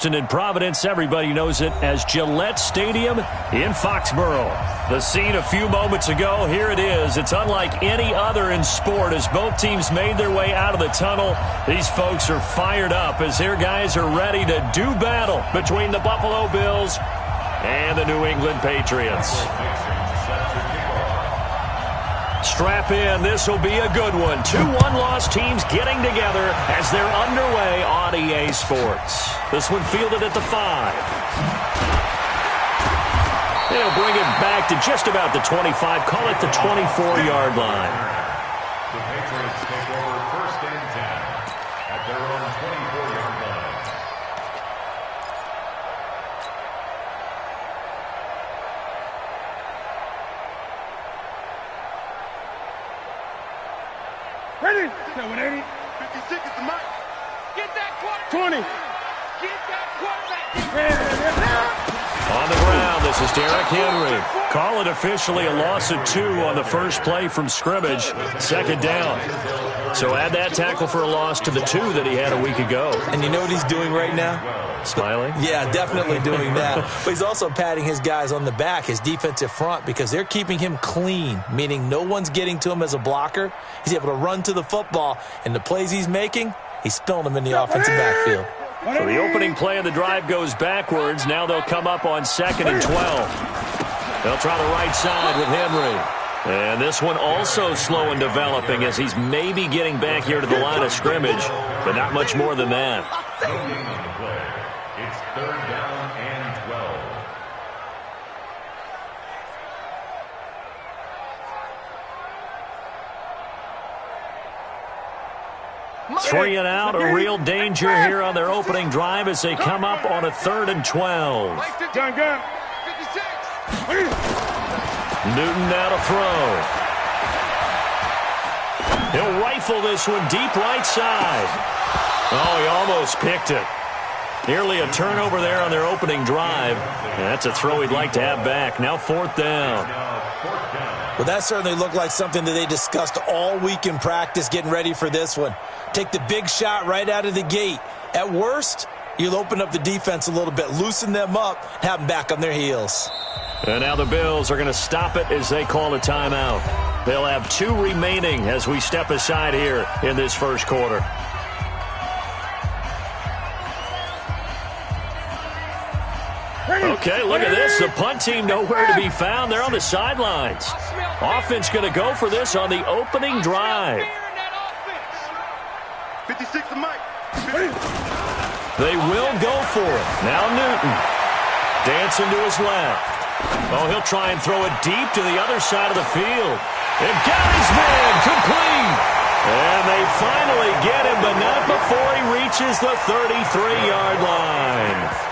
And in Providence, everybody knows it as Gillette Stadium in Foxborough. The scene a few moments ago, here it is. It's unlike any other in sport as both teams made their way out of the tunnel. These folks are fired up as their guys are ready to do battle between the Buffalo Bills and the New England Patriots. Strap in. This will be a good one. 2 one-loss teams getting together as they're underway on EA Sports. This one fielded at the 5. They'll bring it back to just about the 25. Call it the 24-yard line. The Patriots take over 1st and 10 at their own 24-yard line. Ready? 180. 56 is the mark. Get that quarterback. 20. Get that quarterback. On the ground, this is Derrick Henry. Call it officially a loss of 2 on the first play from scrimmage. 2nd down. So add that tackle for a loss to the 2 that he had a week ago. And you know what he's doing right now? Smiling? Yeah, definitely doing that. But he's also patting his guys on the back, his defensive front, because they're keeping him clean, meaning no one's getting to him as a blocker. He's able to run to the football, and the plays he's making, he's spilling them in the offensive backfield. So the opening play of the drive goes backwards. Now they'll come up on 2nd and 12. They'll try the right side with Henry. And this one also slow in developing as he's maybe getting back here to the line of scrimmage, but not much more than that. It's 3rd down and 12. 3 and out, a real danger here on their opening drive as they come up on a 3rd and 12. Gun. 56. Newton now to throw. He'll rifle this one deep right side. Oh, he almost picked it. Nearly a turnover there on their opening drive. And that's a throw he'd like to have back. Now 4th down. Well, that certainly looked like something that they discussed all week in practice getting ready for this one. Take the big shot right out of the gate. At worst, you'll open up the defense a little bit, loosen them up, have them back on their heels. And now the Bills are going to stop it as they call a timeout. They'll have 2 remaining as we step aside here in this first quarter. Okay, look at this. The punt team nowhere to be found. They're on the sidelines. Offense going to go for this on the opening drive. 56 the mic. They will go for it. Now Newton. Dancing to his left. Oh, he'll try and throw it deep to the other side of the field. And got his man complete. And they finally get him, but not before he reaches the 33-yard line.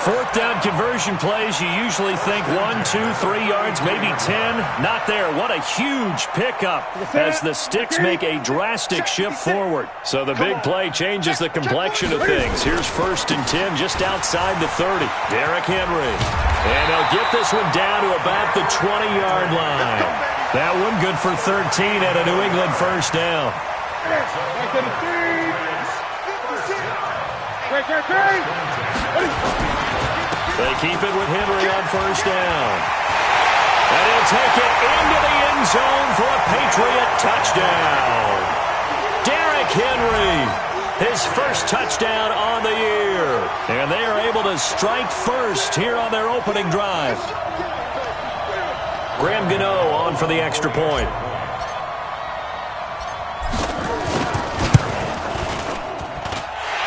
4th down conversion plays, you usually think 1, 2, 3 yards, maybe 10. Not there. What a huge pickup as the Sticks make a drastic shift forward. So the big play changes the complexion of things. Here's 1st and 10 just outside the 30. Derrick Henry. And they'll get this one down to about the 20-yard line. That one good for 13 at a New England 1st down. They keep it with Henry on 1st down. And he'll take it into the end zone for a Patriot touchdown. Derrick Henry, his first touchdown on the year. And they are able to strike first here on their opening drive. Graham Gano on for the extra point.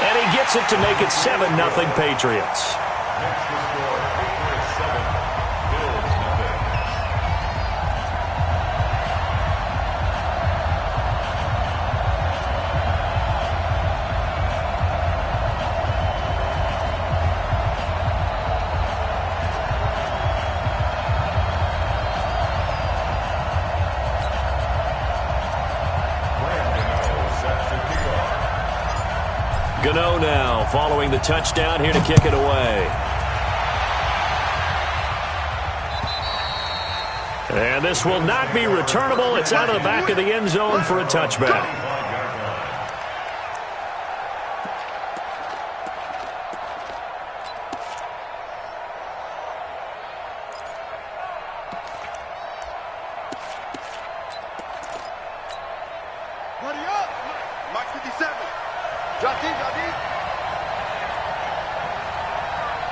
And he gets it to make it 7-0 Patriots. Gano now following the touchdown here to kick it away. And this will not be returnable. It's out of the back of the end zone for a touchback.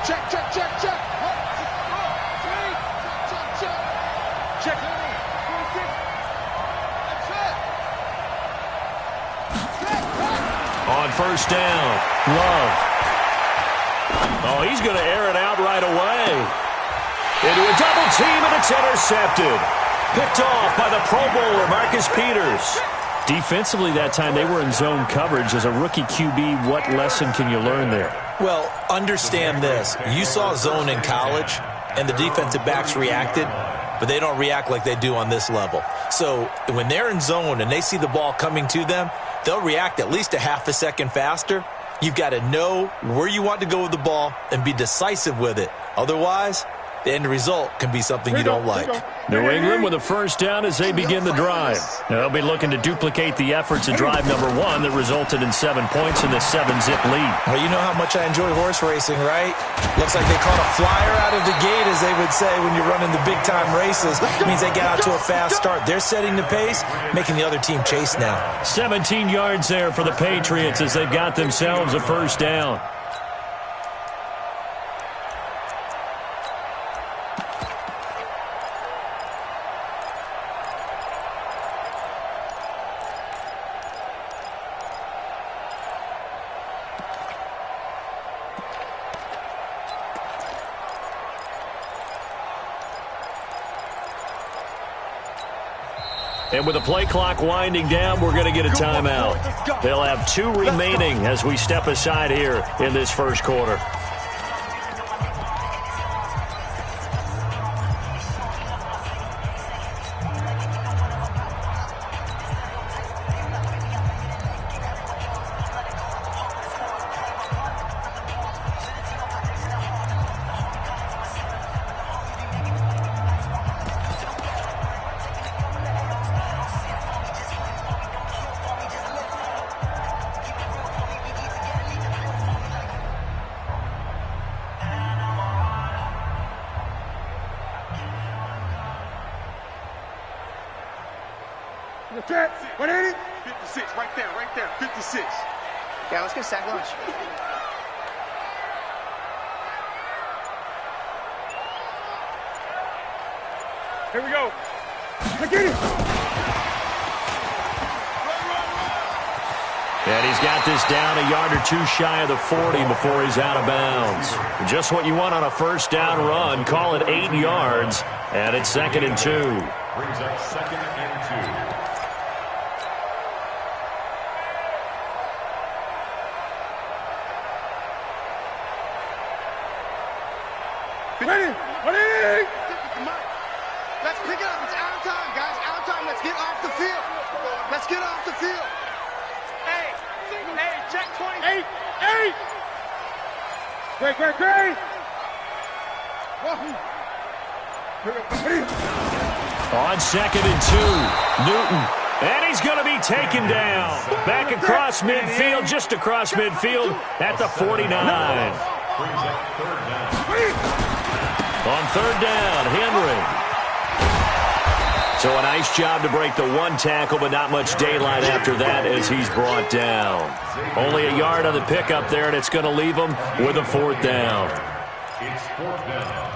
Check, check, check, check. Check. On first down, Love. Oh, he's going to air it out right away. Into a double team, and it's intercepted. Picked off by the Pro Bowler, Marcus Peters. Defensively that time, they were in zone coverage. As a rookie QB, what lesson can you learn there? Well, understand this. You saw zone in college, and the defensive backs reacted, but they don't react like they do on this level. So when they're in zone and they see the ball coming to them, they'll react at least a half a second faster. You've got to know where you want to go with the ball and be decisive with it. Otherwise, the end result can be something you don't like. New England with a first down as they begin the drive. Now they'll be looking to duplicate the efforts of drive number 1 that resulted in 7 points in the 7-zip lead. Well, you know how much I enjoy horse racing, right? Looks like they caught a flyer out of the gate, as they would say when you're running the big-time races. It means they get out to a fast start. They're setting the pace, making the other team chase now. 17 yards there for the Patriots as they've got themselves a first down. And with the play clock winding down, we're going to get a timeout. They'll have 2 remaining as we step aside here in this first quarter. Check. 180. 56, right there, 56. Yeah, let's get sack lunch. Here we go. I get it. And he's got this down a yard or 2 shy of the 40 before he's out of bounds. Just what you want on a first down run. Call it 8 yards, and it's 2nd and 2. Brings up 2nd and 2. Ready. 180. Let's pick it up. It's our time, guys. Our time. Let's get off the field. Let's get off the field. Hey, check 20. 8. Great. On 2nd and 2, Newton. And he's going to be taken down. Back across midfield, just across midfield at the 49. Brings up 3rd down. On 3rd down, Henry. So a nice job to break the 1 tackle, but not much daylight after that as he's brought down. Only a yard on the pickup there, and it's going to leave him with a 4th down. It's 4th down.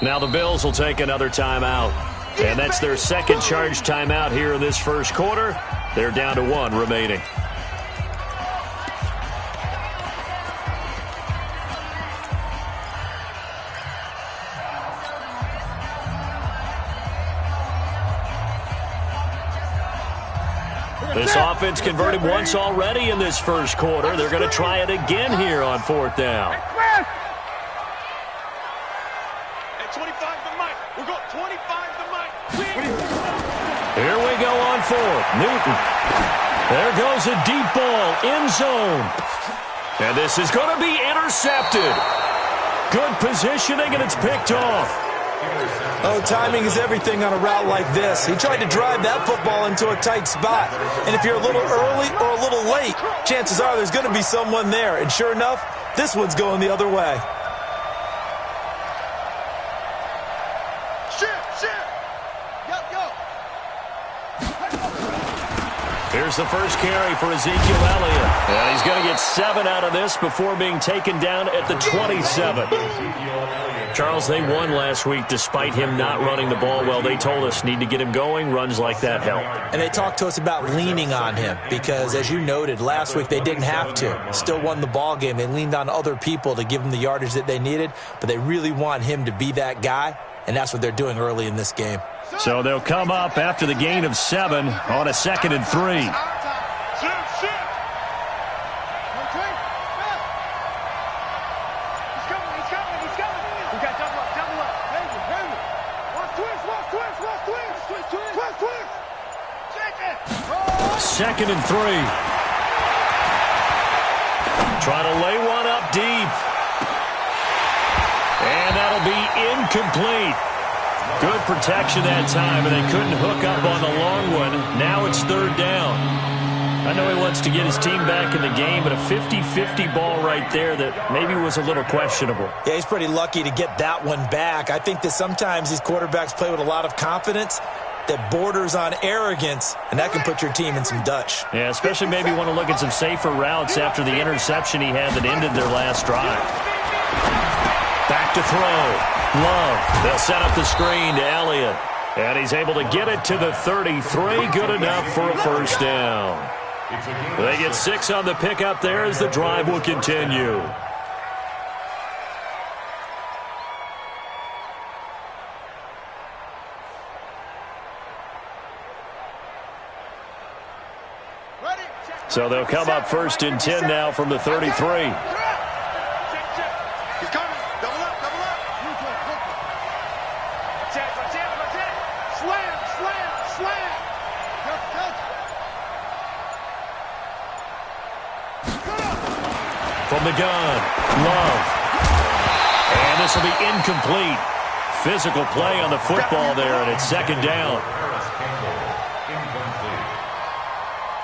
Now the Bills will take another timeout. And that's their 2nd charge timeout here in this first quarter. They're down to 1 remaining. This offense converted once already in this first quarter. They're going to try it again here on 4th down. Here we go on 4th. Newton. There goes a deep ball, end zone. And this is going to be intercepted. Good positioning, and it's picked off. Oh, timing is everything on a route like this. He tried to drive that football into a tight spot. And if you're a little early or a little late, chances are there's going to be someone there. And sure enough, this one's going the other way. Here's the first carry for Ezekiel Elliott. And he's going to get 7 out of this before being taken down at the 27. Charles, they won last week despite him not running the ball well. They told us need to get him going. Runs like that help. And they talked to us about leaning on him because, as you noted, last week they didn't have to. Still won the ball game. They leaned on other people to give them the yardage that they needed, but they really want him to be that guy, and that's what they're doing early in this game. So they'll come up after the gain of 7 on a 2nd and 3. Second and 3. Trying to lay one up deep. And that'll be incomplete. Good protection that time, and they couldn't hook up on the long one. Now it's 3rd down. I know he wants to get his team back in the game, but a 50-50 ball right there that maybe was a little questionable. Yeah, he's pretty lucky to get that one back. I think that sometimes these quarterbacks play with a lot of confidence that borders on arrogance, and that can put your team in some Dutch. Yeah, especially maybe want to look at some safer routes after the interception he had that ended their last drive. Back to throw. Love. They'll set up the screen to Elliott. And he's able to get it to the 33. Good enough for a first down. They get 6 on the pickup there as the drive will continue. So they'll come up 1st and 10 now from the 33. He's coming. Double up. Watch it. Slam. From the gun, Love. And this will be incomplete. Physical play on the football there, and it's 2nd down.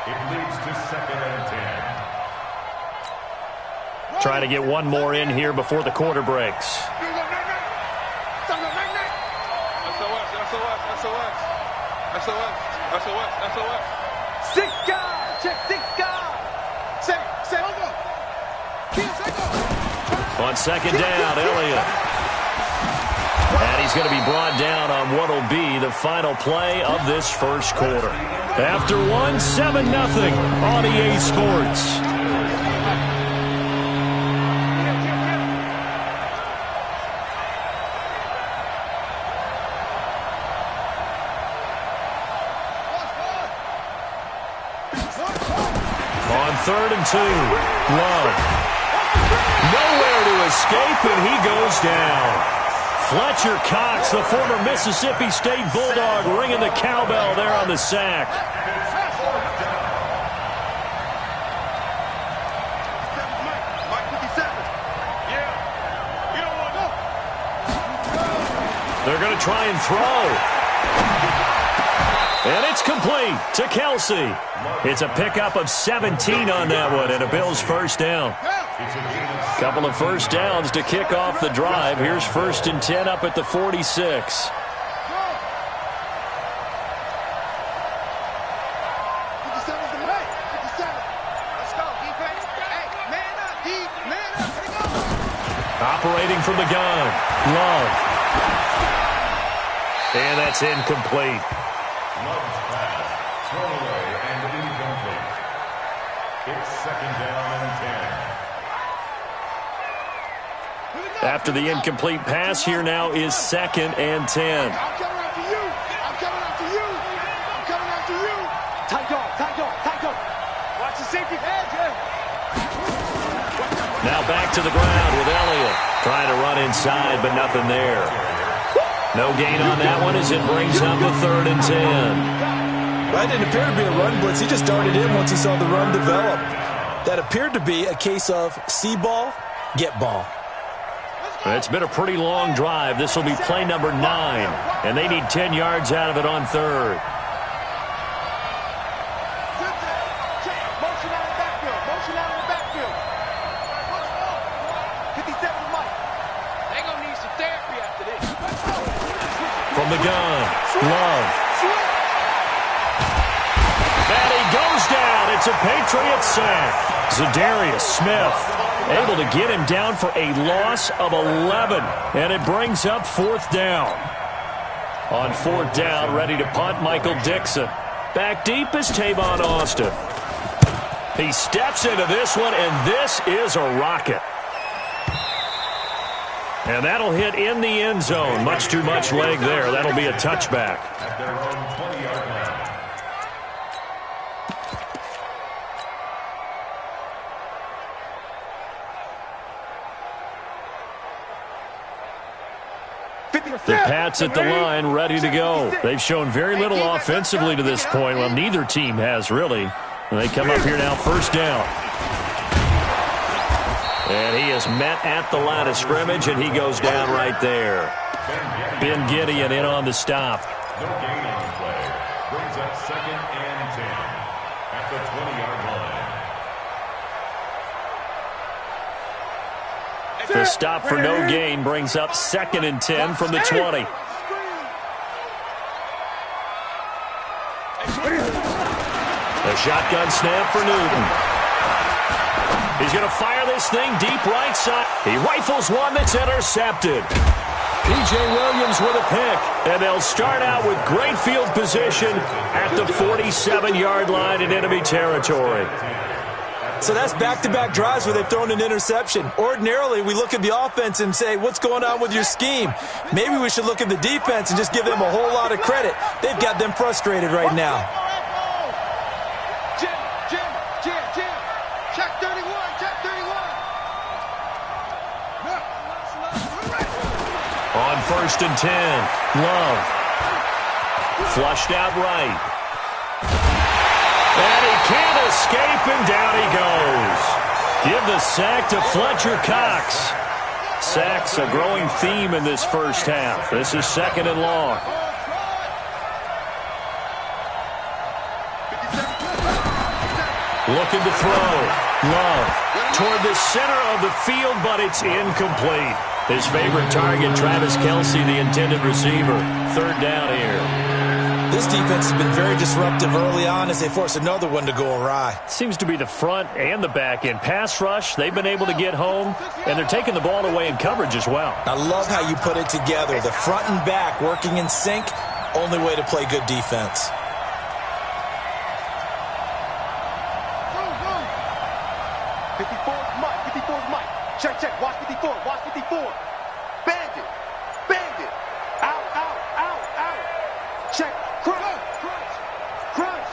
It leads to 2nd and 10. Trying to get one more in here before the quarter breaks. SOS. 6 guys. Check 6 guys. Say. On 2nd down, Elliott. And he's going to be brought down on what will be the final play of this first quarter. After 1, 7-0 on EA Sports. On 3rd and 2, Love. Nowhere to escape, and he goes down. Fletcher Cox, the former Mississippi State Bulldog, ringing the cowbell there on the sack. They're going to try and throw. And it's complete to Kelsey. It's a pickup of 17 on that one, and a Bills first down. Couple of first downs to kick off the drive. Here's 1st and 10 up at the 46. Operating from the gun, Love. And that's incomplete. Love's pass, thrown away and incomplete. It's 2nd down and 10. After the incomplete pass, here now is 2nd and 10. I'm coming after you. Tight dog. Watch the safety edge. Now back to the ground with Elliott. Trying to run inside, but nothing there. No gain on that one as it brings up the 3rd and 10. That didn't appear to be a run blitz. He just darted in once he saw the run develop. That appeared to be a case of see ball, get ball. Let's It's been a pretty long drive. This will be play number 9, and they need 10 yards out of it on third. Motion out of the backfield. Motion out of the backfield. 57 Mike. They're going to need some therapy after this. From the gun, Love. And he goes down. It's a Patriot sack. Zadarius Smith able to get him down for a loss of 11. And it brings up 4th down. On 4th down, ready to punt, Michael Dixon. Back deep is Tavon Austin. He steps into this one, and this is a rocket. And that'll hit in the end zone. Much too much leg there. That'll be a touchback. At their own 20-yard line. The Pats at the line, ready to go. They've shown very little offensively to this point. Well, neither team has, really. And they come up here now, 1st down. And he is met at the line of scrimmage, and he goes down right there. Ben Gideon in on the stop. No gain on the play. Brings up 2nd and 10 at the 20-yard line. The stop for no gain brings up 2nd and 10 from the 20. A shotgun snap for Newton. He's going to fire this thing deep right side. He rifles one that's intercepted. P.J. Williams with a pick. And they'll start out with great field position at the 47-yard line in enemy territory. So that's back-to-back drives where they've thrown an interception. Ordinarily, we look at the offense and say, what's going on with your scheme? Maybe we should look at the defense and just give them a whole lot of credit. They've got them frustrated right now. Jim. Check 31. On 1st and 10, Love. Flushed out right. And he can't escape, and down he goes. Give the sack to Fletcher Cox. Sacks a growing theme in this first half. This is 2nd and long. Looking to throw. Love toward the center of the field, but it's incomplete. His favorite target, Travis Kelce, the intended receiver. 3rd down here. This defense has been very disruptive early on as they force another one to go awry. Seems to be the front and the back end. Pass rush, they've been able to get home, and they're taking the ball away in coverage as well. I love how you put it together. The front and back working in sync, only way to play good defense. Check. Watch 54. Bandit. Out. Check. Crunch.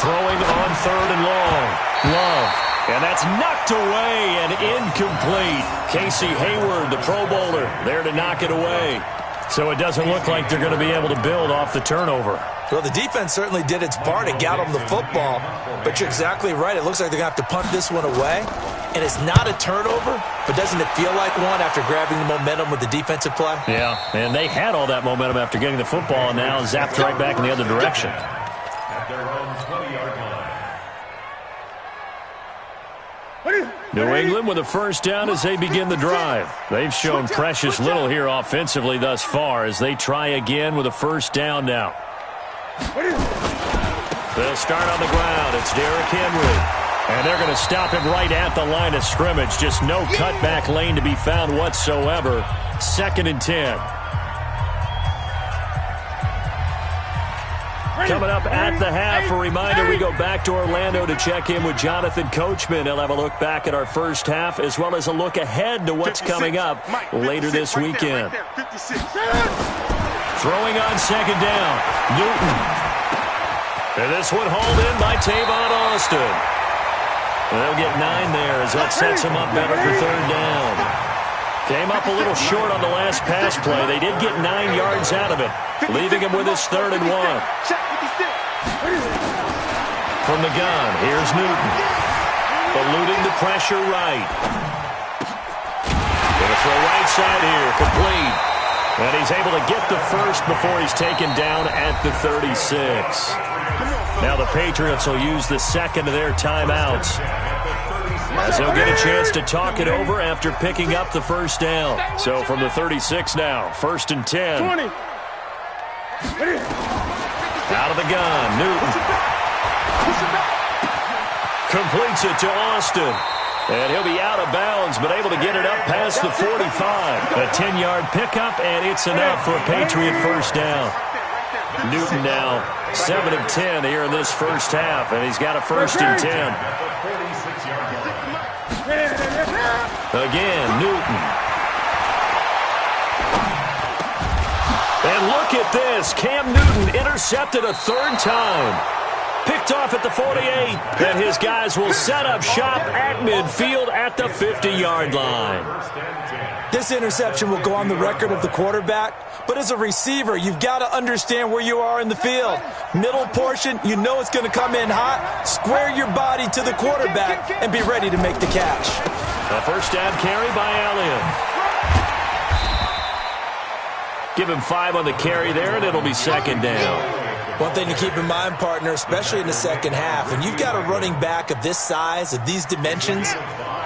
Throwing on 3rd and long. Love. And that's knocked away and incomplete. Casey Hayward, the Pro Bowler, there to knock it away. So it doesn't look like they're going to be able to build off the turnover. Well, the defense certainly did its part to get them the football, but you're exactly right. It looks like they're going to have to punt this one away, and it's not a turnover, but doesn't it feel like one after grabbing the momentum with the defensive play? Yeah, and they had all that momentum after getting the football, and now zapped right back in the other direction. At their own 20-yard line. New England with a 1st down as they begin the drive. They've shown precious little here offensively thus far as they try again with a 1st down now. They'll start on the ground. It's Derrick Henry. And they're going to stop him right at the line of scrimmage. Just no cutback lane to be found whatsoever. 2nd and 10. Coming up at the half, a reminder, we go back to Orlando to check in with Jonathan Coachman. He'll have a look back at our first half as well as a look ahead to what's coming up later this weekend. Throwing on 2nd down, Newton. And this one hauled in by Tavon Austin. They'll get 9 there as that sets him up better for 3rd down. Came up a little short on the last pass play. They did get 9 yards out of it, leaving him with his 3rd and 1. From the gun, here's Newton. Eluding the pressure right. to the right side here, complete. And he's able to get the first before he's taken down at the 36. Now the Patriots will use the second of their timeouts, as they'll get a chance to talk it over after picking up the first down. So from the 36 now, 1st and 10. 20. Out of the gun, Newton. Completes it to Austin. And he'll be out of bounds, but able to get it up past the 45. A 10-yard pickup, and it's enough for a Patriot first down. Newton now 7 of 10 here in this first half, and he's got a 1st and 10. Again, Newton. And look at this. Cam Newton intercepted a 3rd time. Picked off at the 48, and his guys will set up shop at midfield at the 50-yard line. This interception will go on the record of the quarterback, but as a receiver, you've got to understand where you are in the field. Middle portion, you know it's going to come in hot. Square your body to the quarterback and be ready to make the catch. A first down carry by Elliott. Give him 5 on the carry there, and it'll be 2nd down. One thing to keep in mind, partner, especially in the second half, and you've got a running back of this size, of these dimensions,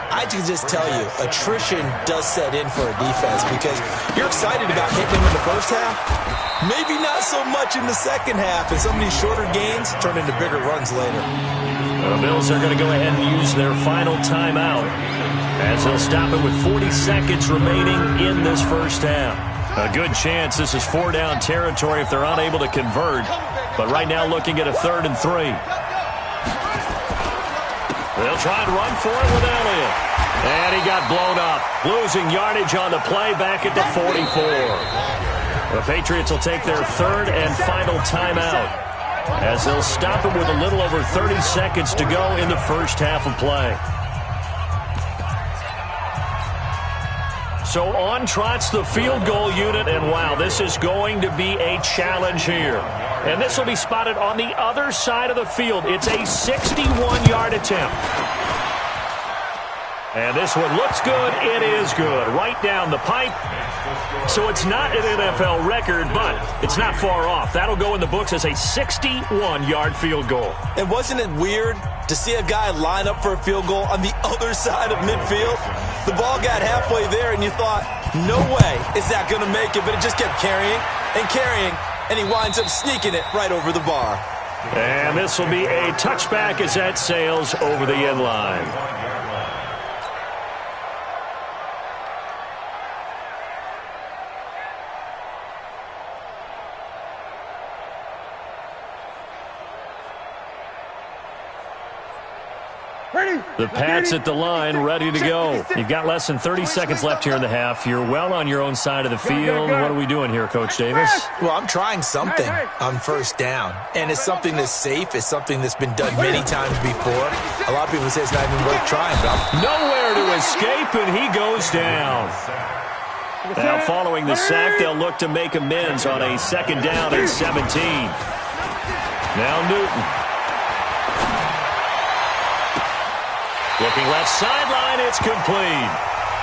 I can just tell you, attrition does set in for a defense because you're excited about hitting him in the first half, maybe not so much in the second half, and some of these shorter gains turn into bigger runs later. The Bills are going to go ahead and use their final timeout, as they'll stop it with 40 seconds remaining in this first half. A good chance this is 4-down territory if they're unable to convert. But right now looking at a 3rd and 3. They'll try and run for it with Elliott. And he got blown up. Losing yardage on the play back at the 44. The Patriots will take their 3rd and final timeout, as they'll stop it with a little over 30 seconds to go in the first half of play. So on trots the field goal unit, and wow, this is going to be a challenge here. And this will be spotted on the other side of the field. It's a 61-yard attempt. And this one looks good. It is good. Right down the pipe. So it's not an NFL record, but it's not far off. That'll go in the books as a 61-yard field goal. And wasn't it weird to see a guy line up for a field goal on the other side of midfield? The ball got halfway there, and you thought, no way is that going to make it, but it just kept carrying and carrying, and he winds up sneaking it right over the bar. And this will be a touchback as that sails over the end line. The Pats at the line, ready to go. You've got less than 30 seconds left here in the half. You're well on your own side of the field. What are we doing here, Coach Davis? Well, I'm trying something on first down, and it's something that's safe. It's something that's been done many times before. A lot of people say it's not even worth trying, but nowhere to escape, and he goes down. Now, following the sack, they'll look to make amends on a 2nd down and 17. Now Newton. Looking left sideline, it's complete.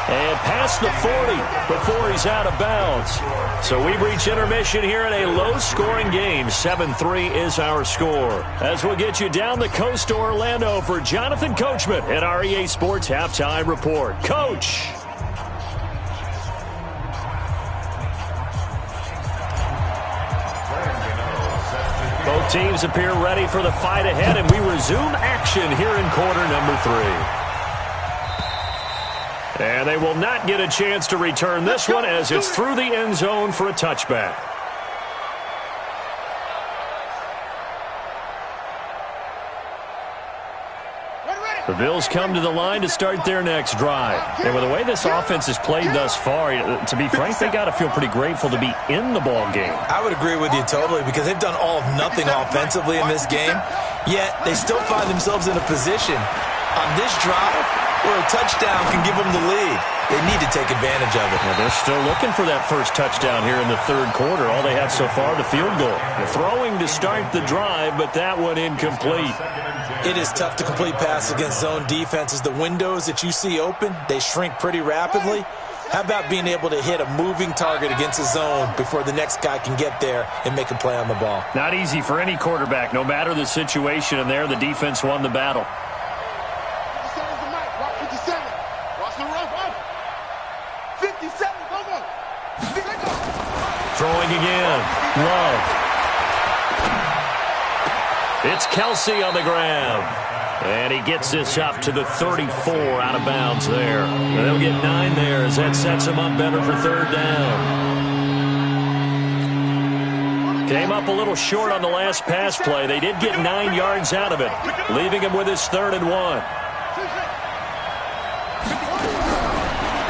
And past the 40 before he's out of bounds. So we've reached intermission here in a low-scoring game. 7-3 is our score. As we'll get you down the coast to Orlando for Jonathan Coachman at our EA Sports Halftime Report. Coach. Both teams appear ready for the fight ahead, and we resume action here in quarter number 3. And they will not get a chance to return this one as it's through the end zone for a touchback. The Bills come to the line to start their next drive. And with the way this offense has played thus far, to be frank, they got to feel pretty grateful to be in the ball game. I would agree with you totally because they've done all of nothing offensively in this game, yet they still find themselves in a position on this drive where a touchdown can give them the lead. They need to take advantage of it. Well, they're still looking for that first touchdown here in the 3rd quarter. All they have so far, the field goal. They're throwing to start the drive, but that one incomplete. It is tough to complete passes against zone defenses. The windows that you see open, they shrink pretty rapidly. How about being able to hit a moving target against his zone before the next guy can get there and make a play on the ball? Not easy for any quarterback, no matter the situation, and there the defense won the battle. 57's the mic. Watch 57. Watch the run. 57. Go. Throwing again. Love. It's Kelsey on the grab. And he gets this up to the 34 out of bounds there. And they'll get 9 there as that sets him up better for third down. Came up a little short on the last pass play. They did get 9 yards out of it, leaving him with his 3rd and 1.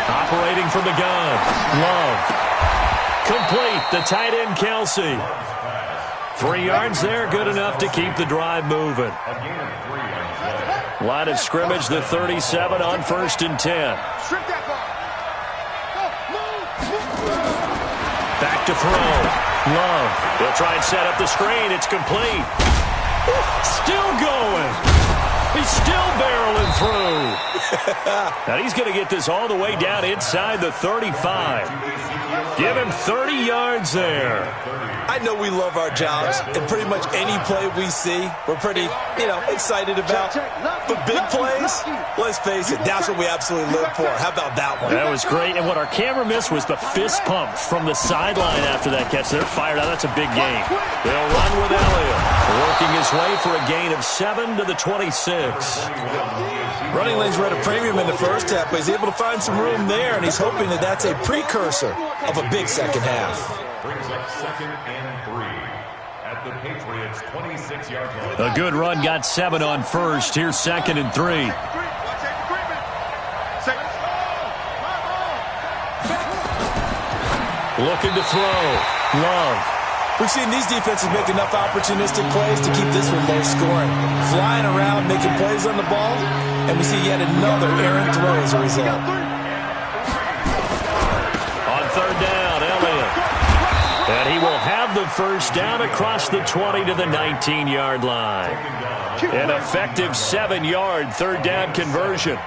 Operating from the gun. Love. Complete. The tight end, Kelsey. 3 yards there, good enough to keep the drive moving. Line of scrimmage, the 37 on 1st and 10. Back to throw. Love. He'll try and set up the screen. It's complete. Still going. He's still barreling through. Now he's going to get this all the way down inside the 35. Give him 30 yards there. I know we love our jobs, and pretty much any play we see, we're pretty, excited about. But big plays, let's face it, that's what we absolutely live for. How about that one? That was great, and what our camera missed was the fist pump from the sideline after that catch. They're fired out. That's a big game. They'll run with Elliott, working his way for a gain of 7 to the 26. Running lanes were at a premium in the first half, but he's able to find some room there, and he's hoping that that's a precursor of a big second half. Brings up 2nd and 3 at the Patriots' 26-yard line. A good run got 7 on 1st. Here's 2nd and 3. Looking to throw. Love. We've seen these defenses make enough opportunistic plays to keep this one low scoring. Flying around, making plays on the ball, and we see yet another errant throw as a result. On 3rd down, Elliott. And he will have the first down across the 20 to the 19-yard line. An effective 7-yard 3rd down conversion.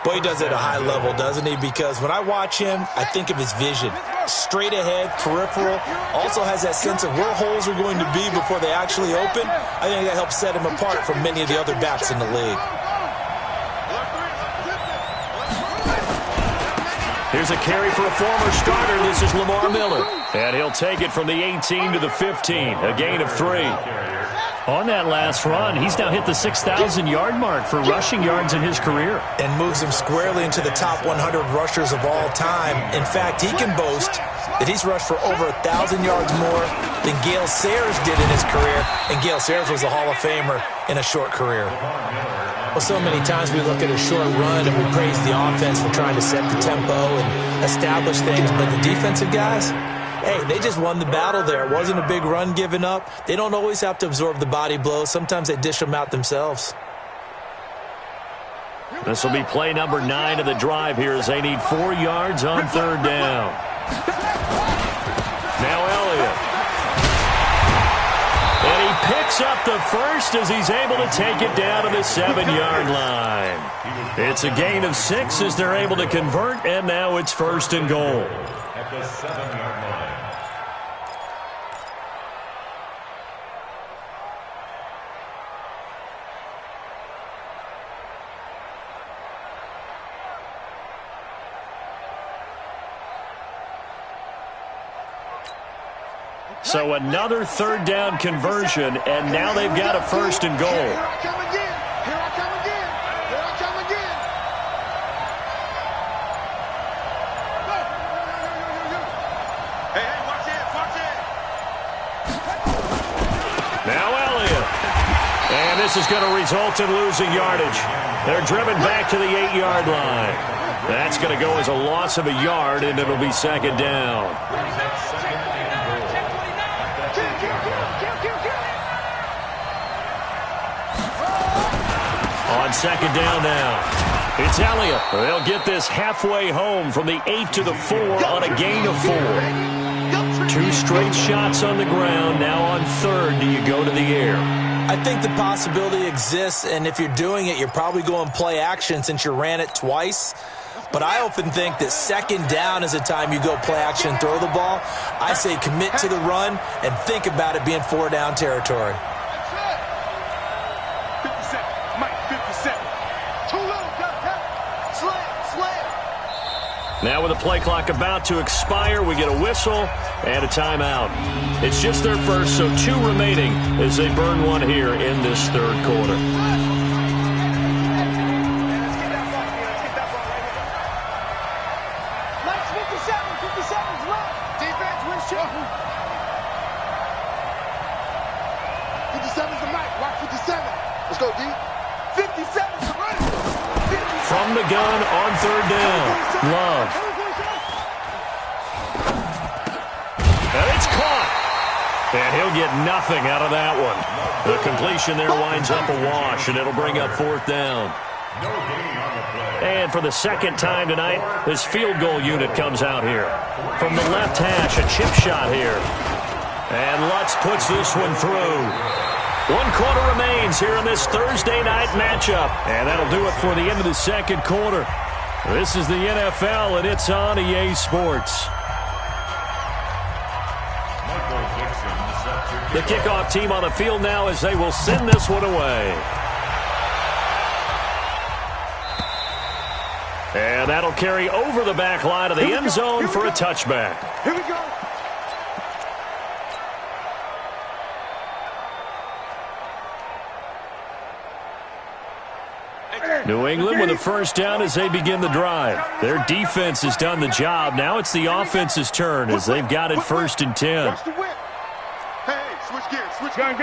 Boy, he does it at a high level, doesn't he? Because when I watch him, I think of his vision. Straight ahead, peripheral, also has that sense of where holes are going to be before they actually open. I think that helps set him apart from many of the other backs in the league. Here's a carry for a former starter. This is Lamar Miller. And he'll take it from the 18 to the 15. A gain of 3. On that last run, he's now hit the 6,000-yard mark for rushing yards in his career. And moves him squarely into the top 100 rushers of all time. In fact, he can boast that he's rushed for over 1,000 yards more than Gale Sayers did in his career. And Gale Sayers was a Hall of Famer in a short career. Well, so many times we look at a short run and we praise the offense for trying to set the tempo and establish things. But the defensive guys, hey, they just won the battle there. It wasn't a big run given up. They don't always have to absorb the body blows. Sometimes they dish them out themselves. This will be play number 9 of the drive here as they need 4 yards on 3rd down. Now Elliott. And he picks up the first as he's able to take it down to the 7-yard line. It's a gain of 6 as they're able to convert, and now it's 1st and goal. At the 7-yard line. So another 3rd down conversion, and now they've got a 1st and goal. Here I come again. Here I come again. Here I come again. Hey, watch it, watch it. Now Elliott. And this is going to result in losing yardage. They're driven back to the 8-yard line. That's going to go as a loss of a yard, and it'll be 2nd down. On 2nd down now, it's Elliott. They'll get this halfway home from the 8 to the 4 on a gain of 4. 2 straight shots on the ground. Now on 3rd, do you go to the air? I think the possibility exists, and if you're doing it, you're probably going play action since you ran it twice. But I often think that second down is a time you go play action and throw the ball. I say commit to the run and think about it being 4 down territory. 57, Mike, 57. Too low, slam. Now with the play clock about to expire, we get a whistle and a timeout. It's just their first, so 2 remaining as they burn one here in this third quarter. Let's go, D. 57's the running. From the gun on third down. Love. And it's caught. And he'll get nothing out of that one. The completion there winds up a wash, and it'll bring up 4th down. And for the second time tonight, this field goal unit comes out here. From the left hash, a chip shot here. And Lutz puts this one through. 1 quarter remains here in this Thursday night matchup. And that'll do it for the end of the second quarter. This is the NFL, and it's on EA Sports. The kickoff team on the field now as they will send this one away. And that'll carry over the back line of the end zone for a touchback. Here we go. New England with a first down as they begin the drive. Their defense has done the job. Now it's the offense's turn as they've got it 1st and 10. Watch the whip. Hey, switch gears. Switch Gun.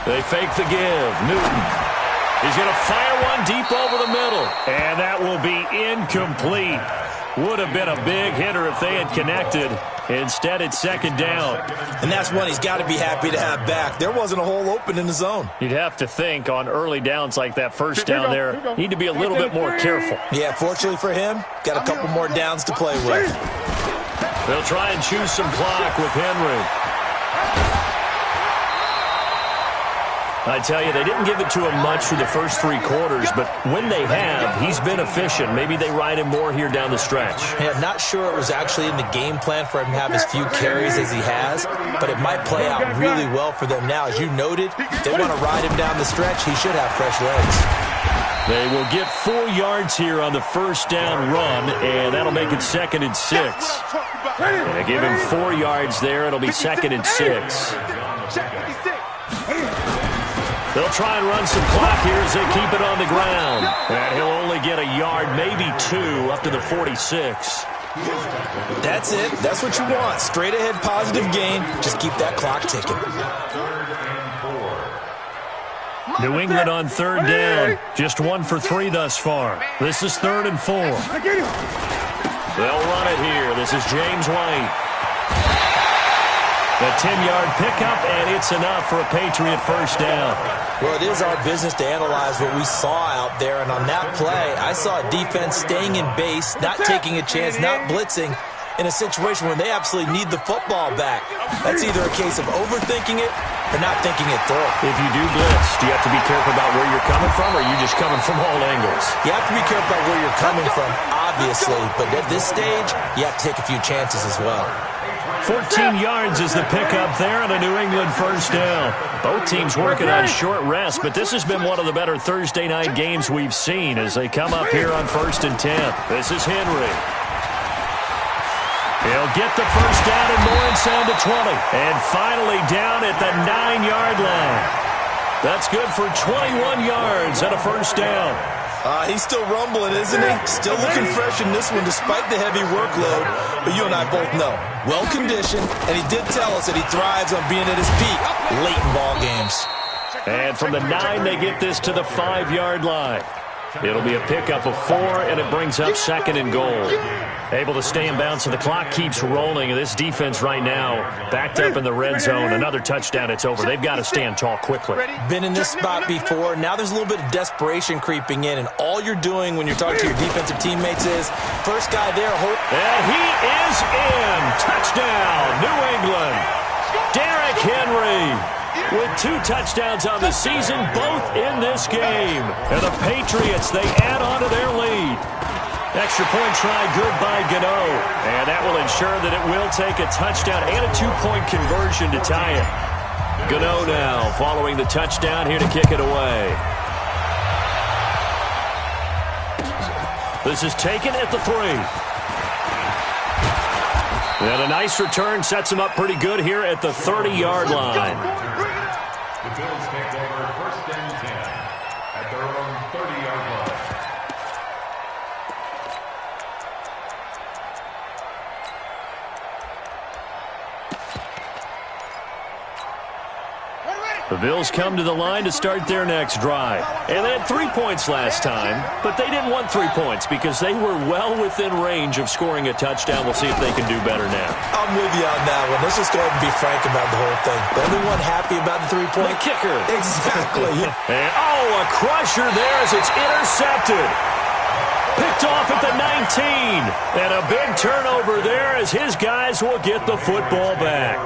They fake the give. Newton. He's going to fire one deep over the middle. And that will be incomplete. Would have been a big hitter if they had connected. Instead, it's 2nd down. And that's one he's got to be happy to have back. There wasn't a hole open in the zone. You'd have to think on early downs like that first down there, need to be a little bit more careful. Yeah, fortunately for him, got a couple more downs to play with. They'll try and choose some clock with Henry. I tell you, they didn't give it to him much for the first 3 quarters, but when they have, he's been efficient. Maybe they ride him more here down the stretch. Yeah, not sure it was actually in the game plan for him to have as few carries as he has, but it might play out really well for them now. As you noted, if they want to ride him down the stretch, he should have fresh legs. They will get 4 yards here on the first down run, and that'll make it 2nd and 6. And give him 4 yards there. It'll be 2nd and 6. They'll try and run some clock here as they keep it on the ground. And he'll only get a yard, maybe 2, up to the 46. That's it. That's what you want. Straight ahead positive gain. Just keep that clock ticking. New England on 3rd down. Just 1 for 3 thus far. This is 3rd and 4. They'll run it here. This is James White. A 10-yard pickup, and it's enough for a Patriot first down. Well, it is our business to analyze what we saw out there, and on that play, I saw a defense staying in base, not taking a chance, not blitzing, in a situation where they absolutely need the football back. That's either a case of overthinking it or not thinking it through. If you do blitz, do you have to be careful about where you're coming from, or are you just coming from all angles? You have to be careful about where you're coming from, obviously, but at this stage, you have to take a few chances as well. 14 yards is the pickup there on a New England first down. Both teams working on short rest, but this has been one of the better Thursday night games we've seen as they come up here on 1st and 10. This is Henry. He'll get the first down and more inside the 20. And finally down at the 9-yard line. That's good for 21 yards and a first down. He's still rumbling, isn't he? Still looking fresh in this one despite the heavy workload. But you and I both know, well-conditioned, and he did tell us that he thrives on being at his peak late in ball games. And from the 9, they get this to the 5-yard line. It'll be a pickup of 4, and it brings up 2nd and goal. Able to stay in bounds, and the clock keeps rolling. And this defense right now backed up in the red zone. Another touchdown, it's over. They've got to stand tall quickly. Been in this spot before. Now there's a little bit of desperation creeping in, and all you're doing when you're talking to your defensive teammates is, first guy there, hope. And he is in. Touchdown, New England. Derrick Henry with 2 touchdowns on the season, both in this game. And the Patriots, they add on to their lead. Extra point try, good by Gano. And that will ensure that it will take a touchdown and a 2-point conversion to tie it. Gano now following the touchdown, here to kick it away. This is taken at the 3. And a nice return sets him up pretty good here at the 30-yard line. The Bills take over 1st and 10 at their own 30-yard line. The Bills come to the line to start their next drive. And they had 3 points last time, but they didn't want 3 points because they were well within range of scoring a touchdown. We'll see if they can do better now. I'm with you on that one. Let's just go ahead and be frank about the whole thing. The only one happy about the 3-point? The kicker. Exactly. And, a crusher there as it's intercepted. Picked off at the 19. And a big turnover there as his guys will get the football back.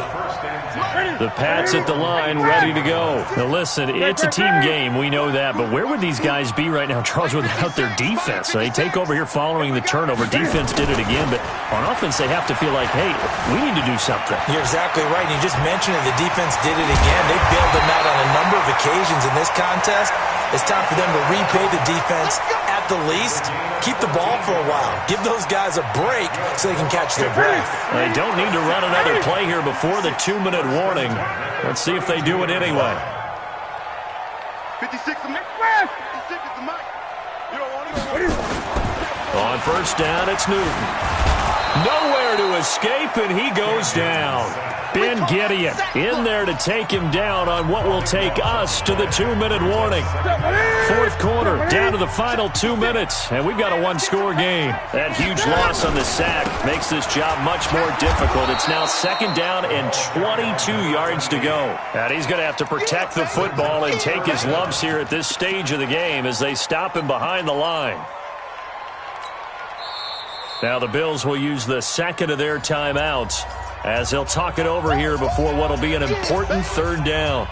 The Pats at the line, ready to go. Now listen, it's a team game, we know that, but where would these guys be right now, Charles, without their defense? They take over here following the turnover. Defense did it again, but on offense they have to feel like, hey, we need to do something. You're exactly right. You just mentioned it. The defense did it again. They bailed them out on a number of occasions in this contest. It's time for them to repay the defense at the least. Keep the ball for a while. Give those guys a break so they can catch their breath. They don't need to run another play here before the 2-minute warning. Let's see if they do it anyway. 56 to Mike. 56 to Mike. You don't want to go. On 1st down, it's Newton. Nowhere to escape, and he goes down. Ben Gideon in there to take him down on what will take us to the 2-minute warning. 4th quarter, down to the final 2 minutes, and we've got a 1-score game. That huge loss on the sack makes this job much more difficult. It's now 2nd down and 22 yards to go. And he's going to have to protect the football and take his lumps here at this stage of the game as they stop him behind the line. Now the Bills will use the 2nd of their timeouts as they'll talk it over here before what will be an important 3rd down.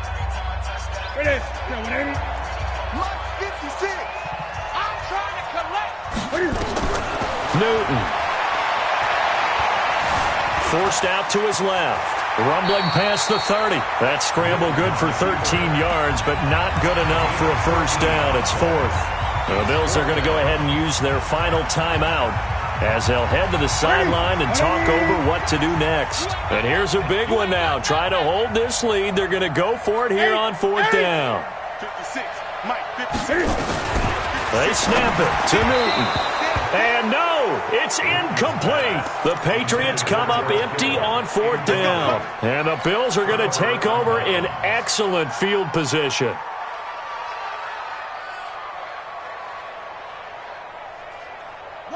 Mike 56. I'm trying to collect. Newton. Forced out to his left. Rumbling past the 30. That scramble good for 13 yards, but not good enough for a 1st down. It's 4th. The Bills are going to go ahead and use their final timeout as they'll head to the sideline and talk over what to do next. And here's a big one now. Try to hold this lead. They're going to go for it here on 4th down. 56. Mike 56. They snap it to Newton. And no, it's incomplete. The Patriots come up empty on 4th down. And the Bills are going to take over in excellent field position.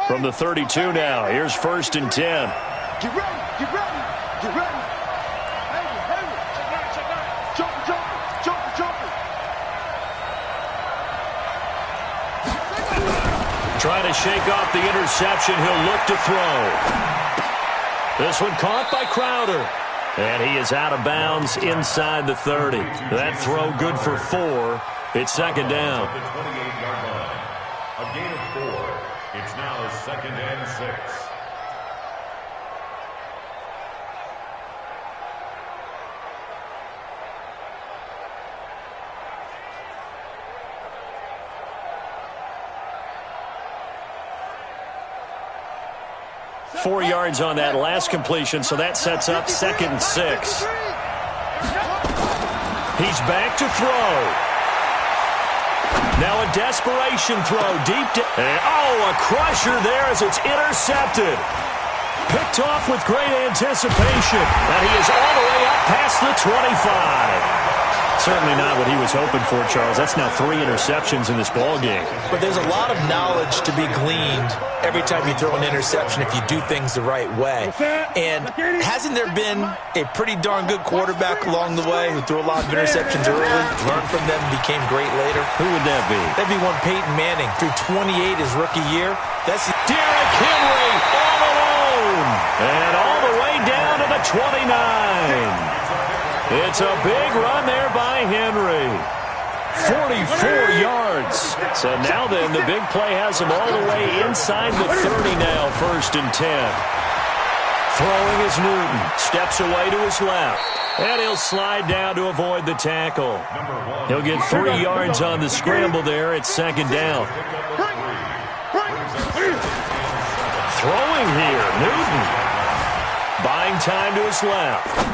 From the 32 now, here's 1st and 10. Get ready, get ready, get ready. Jumper. Trying to shake off the interception. He'll look to throw. This one caught by Crowder. And he is out of bounds inside the 30. That throw good for 4. It's 2nd down. The 28-yard line. A gain of 4. It's now 2nd and 6. Four yards on that last completion, so that sets up 2nd and 6. He's back to throw. Now a desperation throw deep to... a crusher there as it's intercepted. Picked off with great anticipation. And he is all the way up past the 25. Certainly not what he was hoping for, Charles. That's now 3 interceptions in this ball game. But there's a lot of knowledge to be gleaned every time you throw an interception if you do things the right way. And hasn't there been a pretty darn good quarterback along the way who threw a lot of interceptions early, learned from them, became great later? Who would that be? That'd be one Peyton Manning. Threw 28 his rookie year. That's Derrick Henry all alone. And all the way down to the 29. It's a big run there by Henry. 44 yards. So now then, the big play has him all the way inside the 30 now, 1st and 10. Throwing is Newton. Steps away to his left. And he'll slide down to avoid the tackle. He'll get 3 yards on the scramble there. It's 2nd down. Throwing here, Newton. Buying time to his left.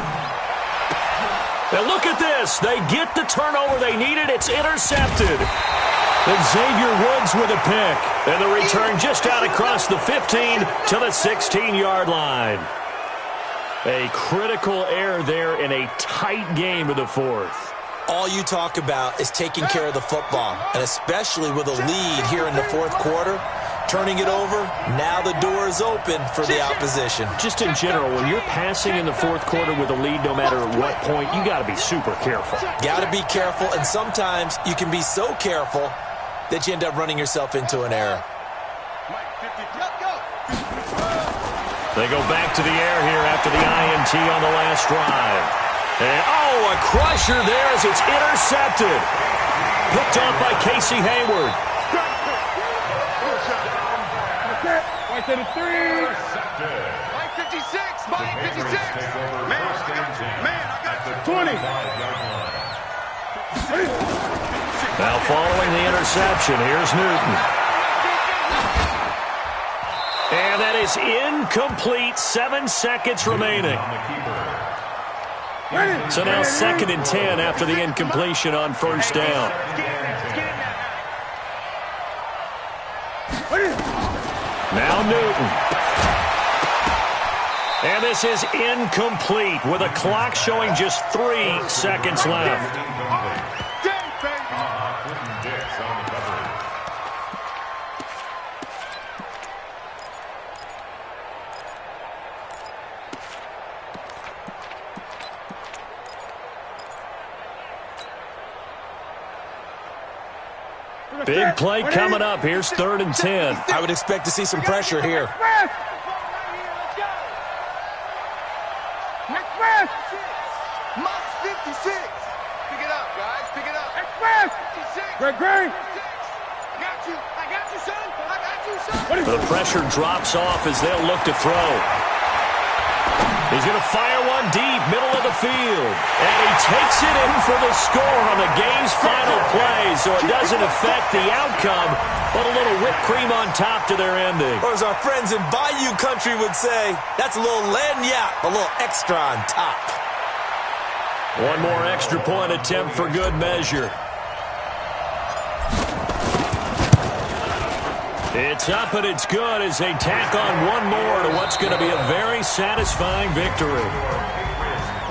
Now look at this. They get the turnover they needed. It's intercepted. And Xavier Woods with a pick. And the return just out across the 15 to the 16-yard line. A critical error there in a tight game of the 4th. all you talk about is taking care of the football, and especially with a lead here in the 4th quarter. Turning it over, now the door is open for the opposition. Just in general, when you're passing in the 4th quarter with a lead, no matter at what point, you got to be super careful. Got to be careful, and sometimes you can be so careful that you end up running yourself into an error. They go back to the air here after the INT on the last drive. And, oh, a crusher there as it's intercepted. Picked off by Casey Hayward. Right to the 3. Mike 56. Mike 56. Man, I got you. 20. Now following the interception, here's Newton. And that is incomplete. 7 seconds remaining. So now 2nd and 10 after the incompletion on 1st down. Now Newton. And this is incomplete with a clock showing just 3 seconds left. Big play coming up. Here's 3rd and 10. I would expect to see some pressure here. Express! Mike 56. Pick it up, guys. Pick it up. Express! 56. Great. I got you, son. I got you, son. The pressure drops off as they'll look to throw. He's going to fire one deep, middle of the field. And he takes it in for the score on the game's final play, so it doesn't affect the outcome, but a little whipped cream on top to their ending. Or as our friends in Bayou Country would say, that's a little lagniappe, a little extra on top. One more extra point attempt for good measure. It's up and it's good as they tack on one more to what's going to be a very satisfying victory.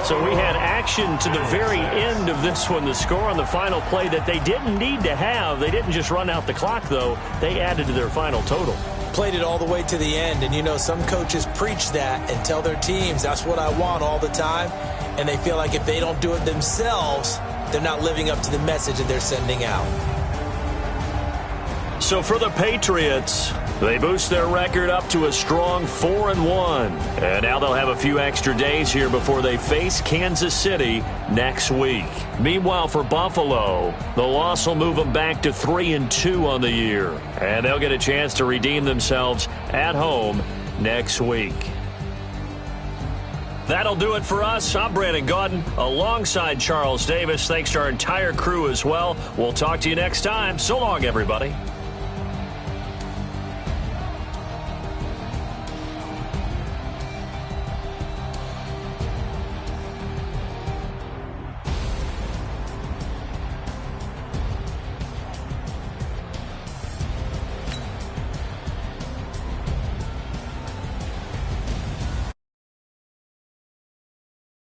So we had action to the very end of this one. The score on the final play that they didn't need to have. They didn't just run out the clock, though. They added to their final total. Played it all the way to the end, and you know some coaches preach that and tell their teams that's what I want all the time, and they feel like if they don't do it themselves, they're not living up to the message that they're sending out. So for the Patriots, they boost their record up to a strong 4-1. And now they'll have a few extra days here before they face Kansas City next week. Meanwhile, for Buffalo, the loss will move them back to 3-2 on the year. And they'll get a chance to redeem themselves at home next week. That'll do it for us. I'm Brandon Gaudin alongside Charles Davis. Thanks to our entire crew as well. We'll talk to you next time. So long, everybody.